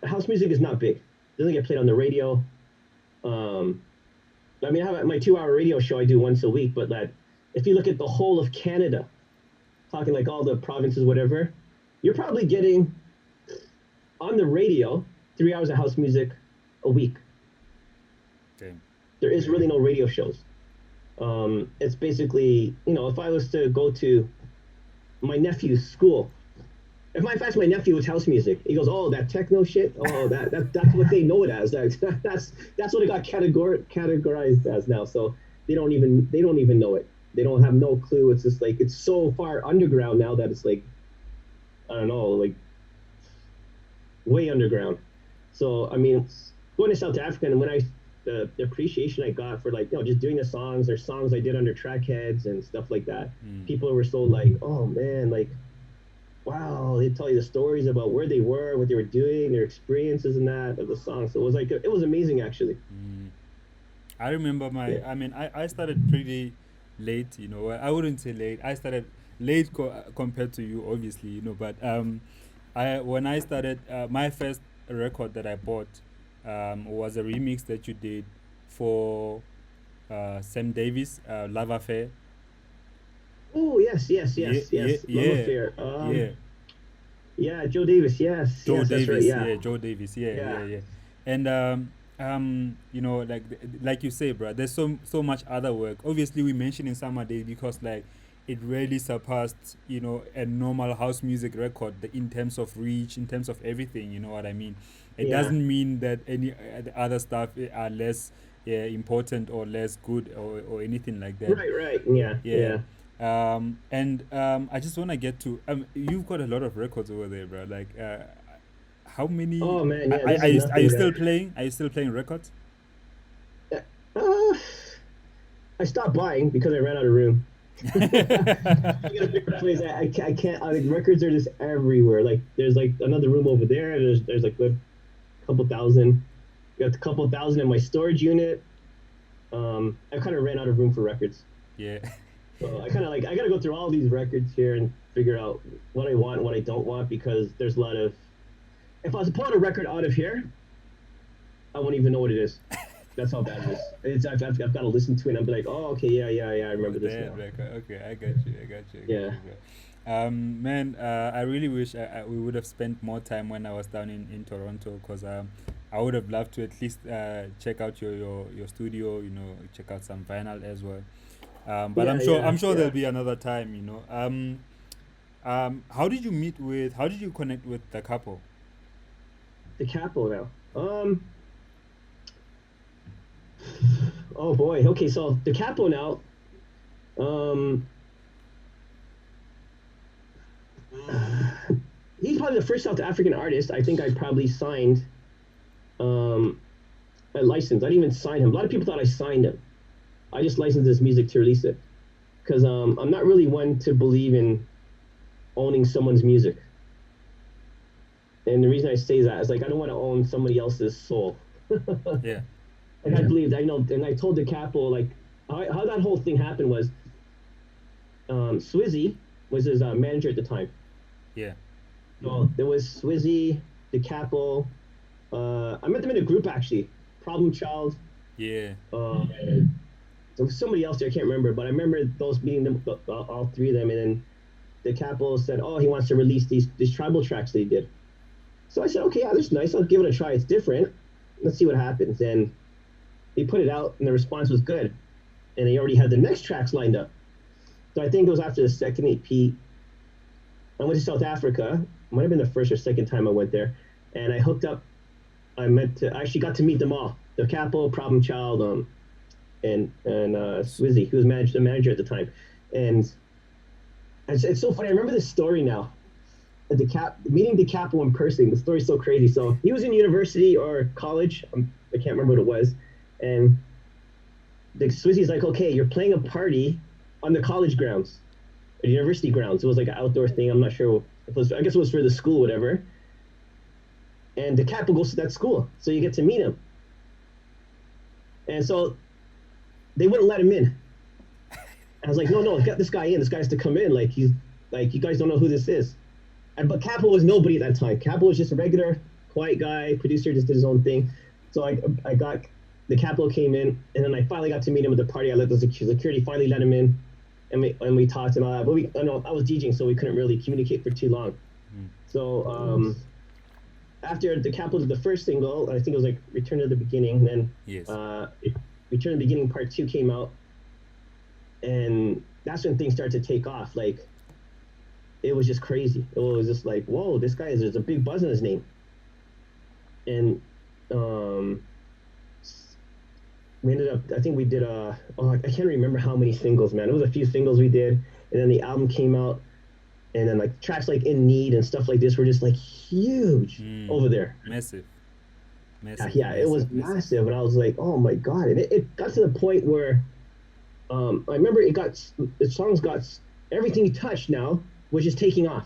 House music is not big. It doesn't get played on the radio. Um, I mean, I have my 2 hour radio show I do once a week, but that if you look at the whole of Canada, talking like all the provinces, whatever, you're probably getting on the radio 3 hours of house music a week. okay. There is really no radio shows. It's basically, if I was to go to my nephew's school, if I ask my nephew what's house music, he goes, "Oh, that techno shit. Oh, that's what they know it as. That's what it got categorized as now. So they don't even know it. They don't have no clue. It's just like it's so far underground now that it's like I don't know, like way underground. So I mean, going to South Africa and when the appreciation I got for like just doing the songs or songs I did under track heads and stuff like that. Mm, People were so like, oh man, like wow, they tell you the stories about where they were, what they were doing, their experiences and that of the song. So it was like it was amazing actually. mm. I remember Yeah. I mean, I started pretty late, I wouldn't say late. I started late compared to you, obviously, but when I started, my first record that I bought was a remix that you did for Sam Davis, Love Affair. Oh yes, yes, Yeah, yes, yeah, yes. Love yeah, Affair. yeah. Yeah, Joe Davis. Yes, Joe yes, that's right. Davis, Yeah, yeah, Joe Davis, yeah, yeah, yeah, yeah. And like you say, bro, there's so much other work. Obviously, we mentioned in Summer Days because like it really surpassed a normal house music record in terms of reach, in terms of everything. You know what I mean? It yeah. doesn't mean that any the other stuff are less important or less good or anything like that. Right, right. Yeah, Yeah. yeah. And I just want to get to you've got a lot of records over there, bro. Like how many Oh man, yeah. This are is you nothing still that. playing? Are you still playing records? Uh, I stopped buying because I ran out of room. You gotta pick a place. I can't. Like records are just everywhere. Like there's like another room over there. There's like a couple thousand. Got a couple thousand in my storage unit. I kind of ran out of room for records. Yeah. So I kind of like I gotta go through all these records here and figure out what I want and what I don't want because there's a lot of. If I was to pull out a record out of here, I won't even know what it is. That's how bad it is. I've got to listen to it and I'll be like, oh, okay, yeah, I Oh, remember this that now. record. Okay, I got you. I got you. I got Yeah, you, bro. Man, I really wish we would have spent more time when I was down in Toronto, because I would have loved to at least check out your studio. You know, check out some vinyl as well. But yeah, I'm yeah, sure there'll yeah. be another time. You know. How did you meet with? How did you connect with the couple? The capo now. Oh boy. Okay, so the capo now. Um, he's probably the first South African artist I think I probably signed um a license. I didn't even sign him. A lot of people thought I signed him. I just licensed his music to release it because I'm not really one to believe in owning someone's music. And the reason I say that is like I don't want to own somebody else's soul. Like Yeah. I believed, I know, and I told the capo like how that whole thing happened was Swizzy was his manager at the time. Yeah. So there was Swizzy, the capo. I met them in a group actually. Problem Child. Yeah. Uh, there was somebody else there. I can't remember, but I remember those meeting them, all three of them, and then the capo said, "Oh, he wants to release these tribal tracks that he did." So I said, "Okay, yeah, that's nice. I'll give it a try. It's different. Let's see what happens." And they put it out, and the response was good. And they already had the next tracks lined up. So I think it was after the second EP. I went to South Africa. Might have been the first or second time I went there, and I hooked up. I actually got to meet them all. The capo, Problem Child, and Swizzy, who was the manager at the time. And it's so funny. I remember this story now. At the meeting the capo in person. The story's so crazy. So he was in university or college. I can't remember what it was. And the Swizzy's like, okay, you're playing a party on the college grounds, or university grounds. It was like an outdoor thing. I'm not sure if it was. I guess it was for the school, whatever. And the capo goes to that school, so you get to meet him. And so they wouldn't let him in. I was like, no, get this guy in. This guy has to come in. Like he's like, you guys don't know who this is. But Capo was nobody at that time. Capo was just a regular, quiet guy, producer, just did his own thing. So I got the Capo came in, and then I finally got to meet him at the party. I let the security finally let him in, and we talked and all that. But I was DJing, so we couldn't really communicate for too long. Mm. So after the Capo did the first single, I think it was like Return to the Beginning. Then Yes. Return to the Beginning Part Two came out, and that's when things started to take off. Like it was just crazy. It was just like, whoa, this guy there's a big buzz in his name. And um, we ended up, I think we did I can't remember how many singles, man. It was a few singles we did, and then the album came out, and then like tracks like In Need and stuff like this were just like huge Mm. over there. Massive. Yeah, Massive. yeah, it was Massive. Massive. massive, and I was like, oh my god, and it got to the point where I remember the songs got everything you touched now was just taking off.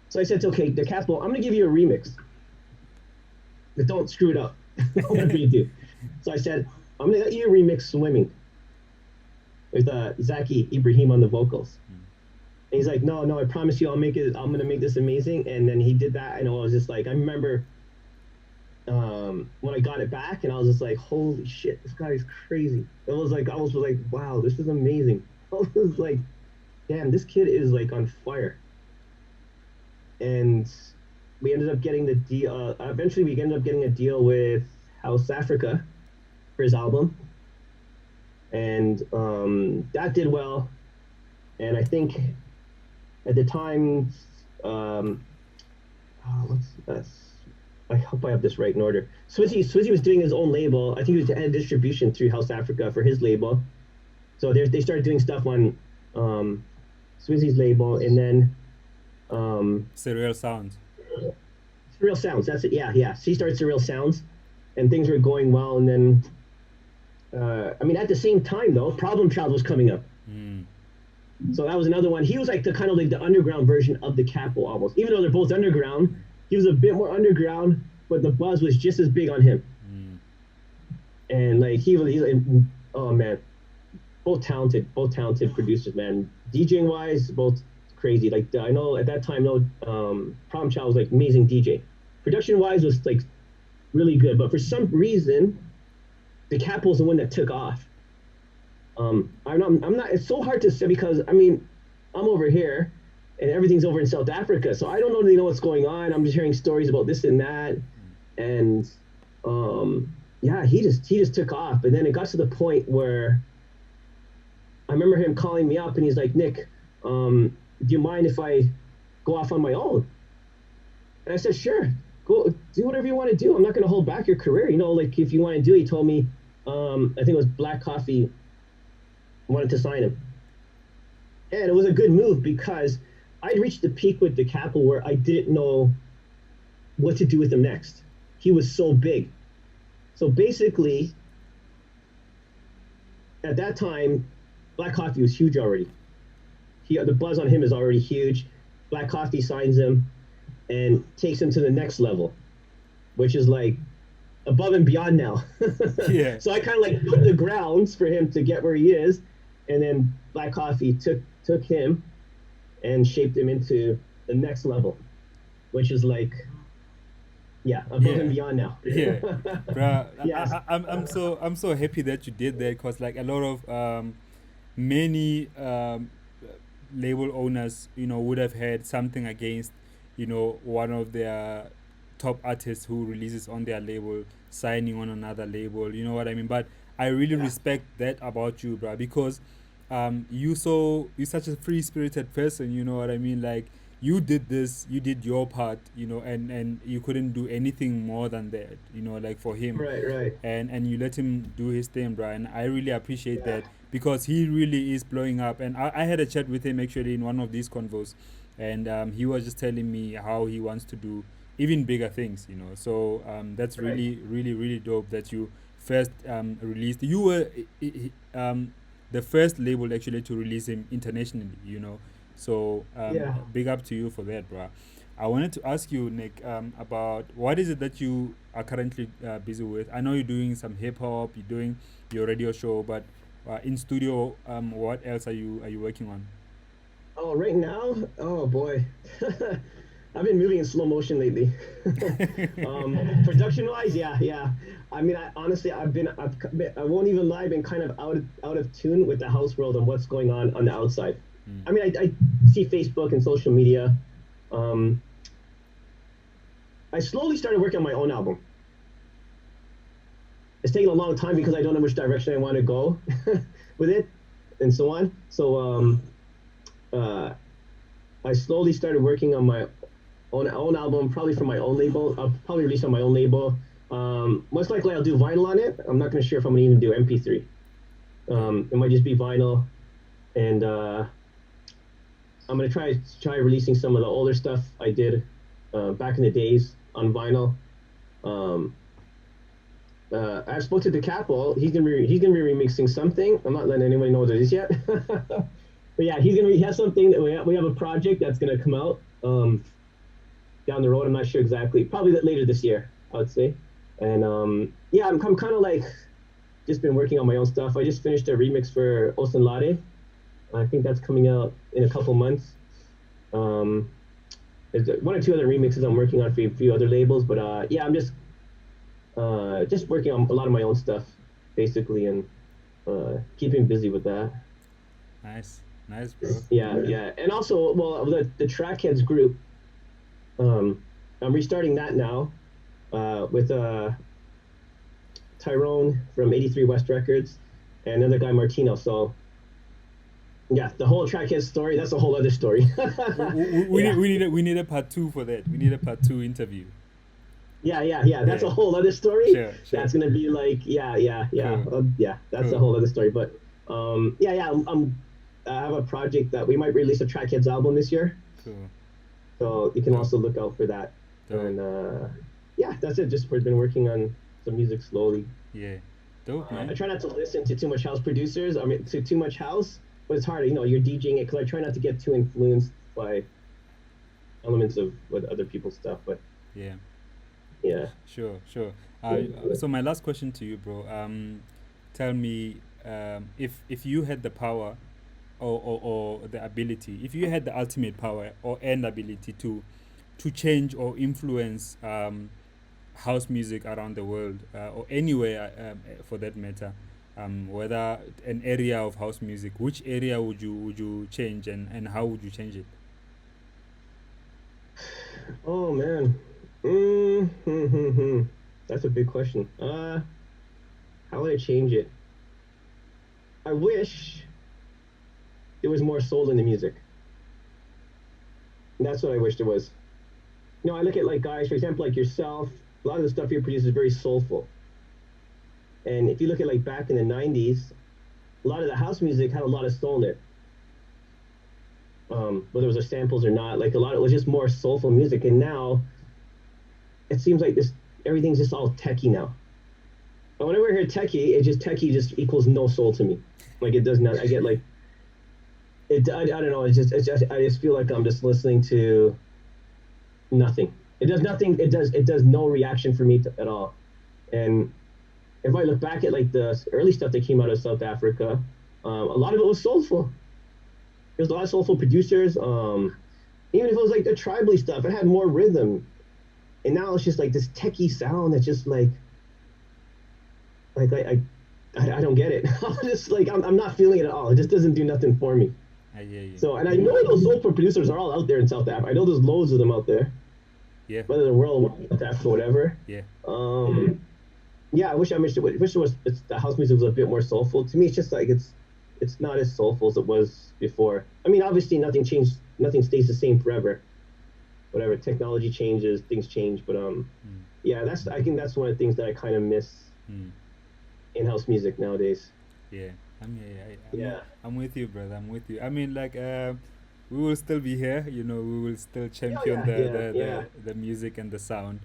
So I said, to, okay, the Castle, I'm gonna give you a remix, but don't screw it up. Whatever you do. So I said, I'm gonna let you remix Swimming with Zaki Ibrahim on the vocals. Mm. And he's like, no, I promise you, I'll make it. I'm gonna make this amazing. And then he did that, and I was just like, I remember when I got it back, and I was just like, holy shit, this guy is crazy. It was like I was like, wow, this is amazing. I was like, damn, this kid is like on fire. And we ended up getting the deal. Eventually, we ended up getting a deal with House Africa for his album, and that did well. And I think at the time, um, what's that's. I hope I have this right in order. Swizzy was doing his own label. I think he was had distribution through House Africa for his label. So they started doing stuff on Swizzy's label, and then Surreal Sounds. Surreal Sounds. That's it. Yeah. So he started Surreal Sounds, and things were going well. And then, I mean, at the same time though, Problem Child was coming up. Mm. So that was another one. He was like the kind of like the underground version of the Capo almost. Even though they're both underground, he was a bit more underground, but the buzz was just as big on him. Mm. And like he's like, oh man, both talented producers, man. DJing wise, both crazy. Like I know at that time, no, Prom Chow was like amazing DJ. Production wise was like really good, but for some reason, the Capo was the one that took off. I'm not. It's so hard to say because I mean, I'm over here, and everything's over in South Africa, so I don't really know what's going on. I'm just hearing stories about this and that, and yeah, he just took off, and then it got to the point where I remember him calling me up, and he's like, Nick, do you mind if I go off on my own? And I said, sure, go do whatever you want to do. I'm not going to hold back your career. You know, like if you want to do, he told me, I think it was Black Coffee wanted to sign him. And it was a good move because I'd reached the peak with the Capo where I didn't know what to do with him next. He was so big. So basically, at that time, Black Coffee was huge already. The buzz on him is already huge. Black Coffee signs him and takes him to the next level, which is like above and beyond now. Yeah. So I kind of like put the grounds for him to get where he is, and then Black Coffee took him and shaped him into the next level, which is like yeah, above and Yeah. beyond now. Yeah. Bruh, Yes, I'm so happy that you did that because like a lot of many label owners, would have had something against, one of their top artists who releases on their label signing on another label. You know what I mean? But I really yeah, respect that about you, bro, because you're such a free spirited person. You know what I mean? Like you did this, you did your part, and you couldn't do anything more than that. Like for him, right, right, and you let him do his thing, bro. And I really appreciate yeah, that because he really is blowing up. And I had a chat with him actually in one of these convos, and he was just telling me how he wants to do even bigger things. So that's right, really, really, really dope that you first released. You were the first label actually to release him internationally. So yeah. big up to you for that, bro. I wanted to ask you, Nick, about what is it that you are currently busy with? I know you're doing some hip hop, you're doing your radio show, but in studio, what else are you working on? Oh, right now, oh boy, I've been moving in slow motion lately. Production wise, yeah, yeah. I mean, I honestly, I won't even lie, I've been kind of out of tune with the house world and what's going on the outside. Mm. I mean, I see Facebook and social media. Um, I slowly started working on my own album. It's taken a long time because I don't know which direction I want to go with it, and so on. So uh, I slowly started working on my own album, probably from my own label. I'll probably release on my own label. Most likely I'll do vinyl on it. I'm not gonna sure if I'm gonna even do MP3. Dope. It might just be vinyl, and I'm gonna try releasing some of the older stuff I did back in the days on vinyl. Um, I've spoke to DeCapo. He's gonna be remixing something. I'm not letting anybody know what it is yet. But yeah, he has something that we have a project that's gonna come out down the road. I'm not sure exactly. Probably later this year, I would say. And yeah, I'm kind of like just been working on my own stuff. I just finished a remix for Osenlade. I think that's coming out in a couple months. Um, there's one or two other remixes I'm working on for a few other labels, but yeah, I'm just working on a lot of my own stuff, basically, and keeping busy with that. Nice, nice, bro. Yeah, yeah, and also, well, the Trackheads group, I'm restarting that now with Tyrone from 83 West Records and another guy Martino. So yeah, the whole Trackheads story, that's a whole other story. We need Yeah, we need a part two for that. We need a part two interview. yeah, yeah, yeah. That's Yeah, a whole other story. sure, sure. That's gonna be like, yeah, yeah, yeah, Cool, yeah. That's a cool, whole other story. But yeah, yeah. I have a project that we might release a Trackheads album this year, cool. so you can Dope, also look out for that. dope. And yeah, that's it. Just been working on some music slowly. Yeah, dope, I man. try not to listen to too much house producers. I mean, to too much house. but it's hard. You're DJing it because I try not to get too influenced by elements of what other people's stuff. But Yeah. yeah, Sure, sure. yeah, yeah. So my last question to you, bro. Tell me, if you had the power or the ability, if you had the ultimate power or and ability to change or influence house music around the world or anywhere for that matter, whether an area of house music, which area would you change and how would you change it? Oh man, mm-hmm. That's a big question. How would I change it? I wish there was more soul in the music. That's what I wish there was. I look at like guys, for example, like yourself. A lot of the stuff you produce is very soulful. And if you look at like back in the '90s, a lot of the house music had a lot of soul in it. Whether it was samples or not, like a lot of it was just more soulful music. And now it seems like this everything's just all techie now. But whenever I hear techie, it just techie just equals no soul to me. Like it does not. I get like it. I don't know. It's just I just feel like I'm just listening to nothing. It does nothing. It does no reaction for me at all. And if I look back at like the early stuff that came out of South Africa, a lot of it was soulful. There's a lot of soulful producers. Even if it was like the tribally stuff, it had more rhythm. And now it's just like this techie sound that's just like I don't get it. I'm just like I'm not feeling it at all. It just doesn't do nothing for me. I hear you. So, and I know those soulful producers are all out there in South Africa. I know there's loads of them out there, Yeah, whether the world, South Africa, whatever. yeah, Yeah, I wish it was the house music was a bit more soulful. To me, it's just like it's not as soulful as it was before. I mean, obviously, nothing changed. Nothing stays the same forever. Whatever technology changes, things change. But mm, yeah, I think that's one of the things that I kind of miss mm, in house music nowadays. yeah. Yeah, I'm with you, brother. I'm with you. I mean, like, we will still be here. We will still yeah, champion yeah, yeah, yeah. the music and the sound.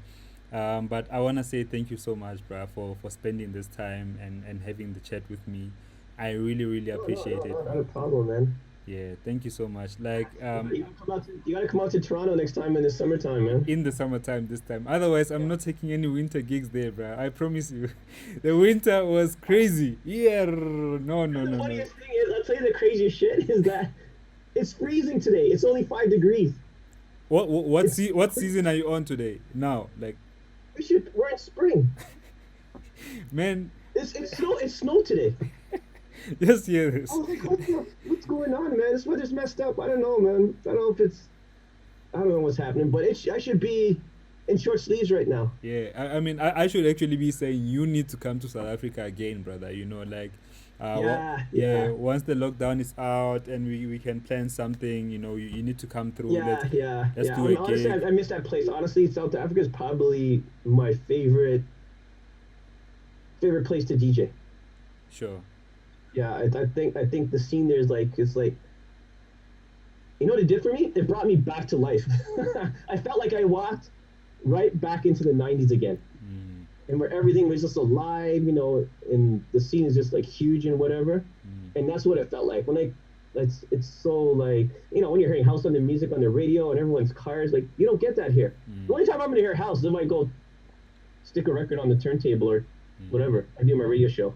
But I wanna say thank you so much, bro, for spending this time and having the chat with me. I really, really No, no, appreciate no, it. no, not a problem, man. Yeah, thank you so much. Like, You gotta come out to Toronto next time in the summertime, man. in the summertime this time. Otherwise, I'm not taking any winter gigs there, bro. I promise you. The winter was crazy. Yeah, no, no, And the no, no. funniest thing is, I'll tell you the craziest shit is that it's freezing today. It's only 5 degrees. It's What season are you on today? Now, like, we're in spring. man, It's snow today. just hear I this. was like, what's going on, man? This weather's messed up. I don't know, man. I don't know what's happening, but I should be in short sleeves right now. Yeah, I mean, I should actually be saying you need to come to South Africa again, brother. Like, Yeah, yeah, yeah, once the lockdown is out and we can plan something, you need to come through. yeah, yeah, Let's yeah. do I a mean, honestly, gig. I miss that place. Honestly, South Africa is probably my favorite place to DJ. Sure. Yeah, I think the scene there is like what it did for me? It brought me back to life. I felt like I walked right back into the '90s again, Mm, and where everything was just alive, and the scene is just like huge and whatever. mm, And that's what it felt like it's so like when you're hearing house on the music on the radio and everyone's cars, like you don't get that here. The mm, only time I'm gonna hear house is if I go stick a record on the turntable or mm, whatever I do my radio show.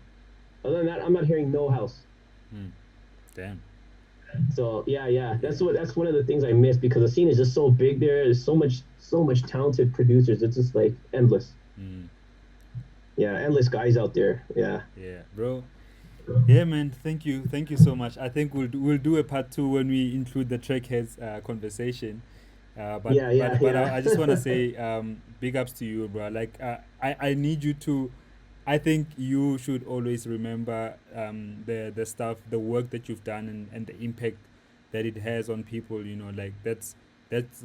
Other than that, I'm not hearing no house. mm. Damn. So yeah, yeah, Yeah. that's one of the things I miss because the scene is just so big there. There's so much talented producers. It's just like endless. Mm, Yeah, endless guys out there. Yeah. yeah, bro. Yeah, man. Thank you so much. I think we'll do a part two when we include the trackheads conversation. But Yeah, yeah, I just want to yeah. say big ups to you, bro. Like I need you to. I think you should always remember the stuff, the work that you've done, and the impact that it has on people. Like that's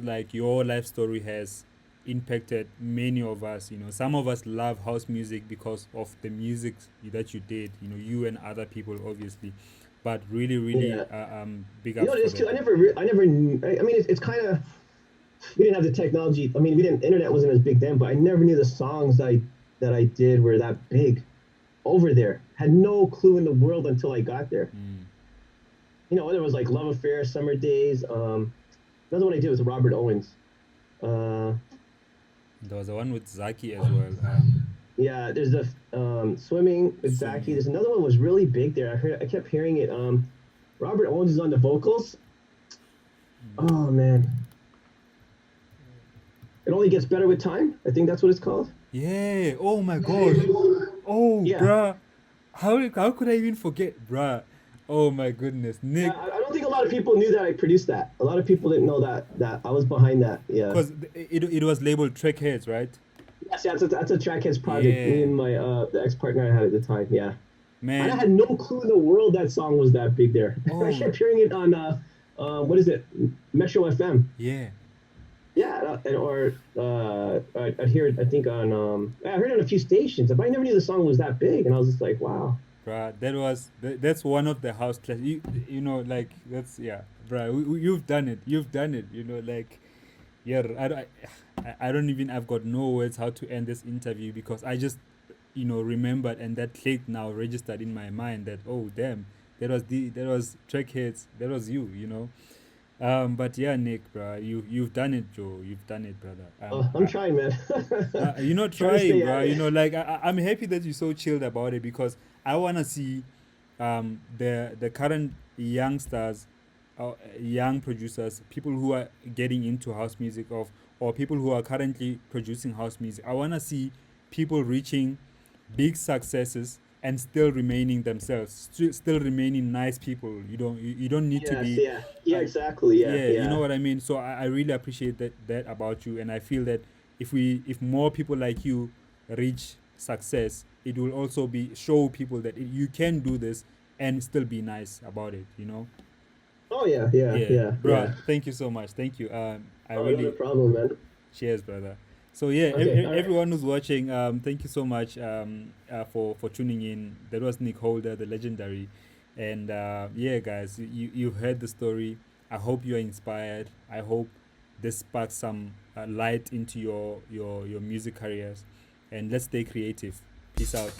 like your life story has impacted many of us. Some of us love house music because of the music that you did. You and other people, obviously, but really, really, Yeah. big You know ups what it for is that. too? I never I mean it's kind of we didn't have the technology. I mean, we didn't internet wasn't as big then, but I never knew the songs that I did were that big over there. Had no clue in the world until I got there. Mm, there was like Love Affair, Summer Days. Another one I did was Robert Owens. Uh, There was the one with Zaki as well. yeah, there's the Swimming with Zaki. Swimming. There's another one was really big there. I kept hearing it. Robert Owens is on the vocals. Oh man, it only gets better with time. I think that's what it's called. Yeah. Oh my gosh. Oh, Yeah, bruh. How could I even forget, bruh? Oh my goodness, yeah. Nick. I don't think a lot of people knew that I produced that. A lot of people didn't know that I was behind that. Yeah. Because it was labeled Trackheads, right? Yes, yeah, that's a Trackheads project. Me Yeah, and my the ex partner I had at the time. Yeah. And I man. had no clue in the world that song was that big there. I Oh, kept hearing it on what is it, Metro FM. yeah, Yeah, I'd hear it. I think I heard it on a few stations, but I never knew the song was that big, and I was just like, wow. bruh. That's one of the house class. You know, like that's yeah, bruh. You've done it. You've done it. You know, like yeah. I don't even. I've got no words how to end this interview because I just remembered and that clicked now registered in my mind that oh damn that was Trackheads. That was you. You know. But yeah, Nick, bro, you've done it, Joe. You've done it, brother. I'm trying, man. You're not Trying to trying, stay at bro. it. Like I'm happy that you're so chilled about it because I wanna see, the current youngsters, young producers, people who are getting into house music or people who are currently producing house music. I wanna see people reaching big successes and still remaining themselves, still remaining nice people. You don't need to Yes, be, yeah, yeah, uh, exactly, yeah, yeah, you know yeah. what I mean. So I really appreciate that about you, and I feel that if more people like you reach success, it will also be show people that you can do this and still be nice about it. Oh yeah, yeah, Yeah, yeah, bro. yeah. Thank you so much. Thank you. I Oh, not a really problem, man. cheers, brother. So yeah, Okay, all right. everyone who's watching, thank you so much for tuning in. That was Nick Holder, the legendary, and yeah, guys, you've heard the story. I hope you are inspired. I hope this sparks some light into your music careers, and let's stay creative. Peace out.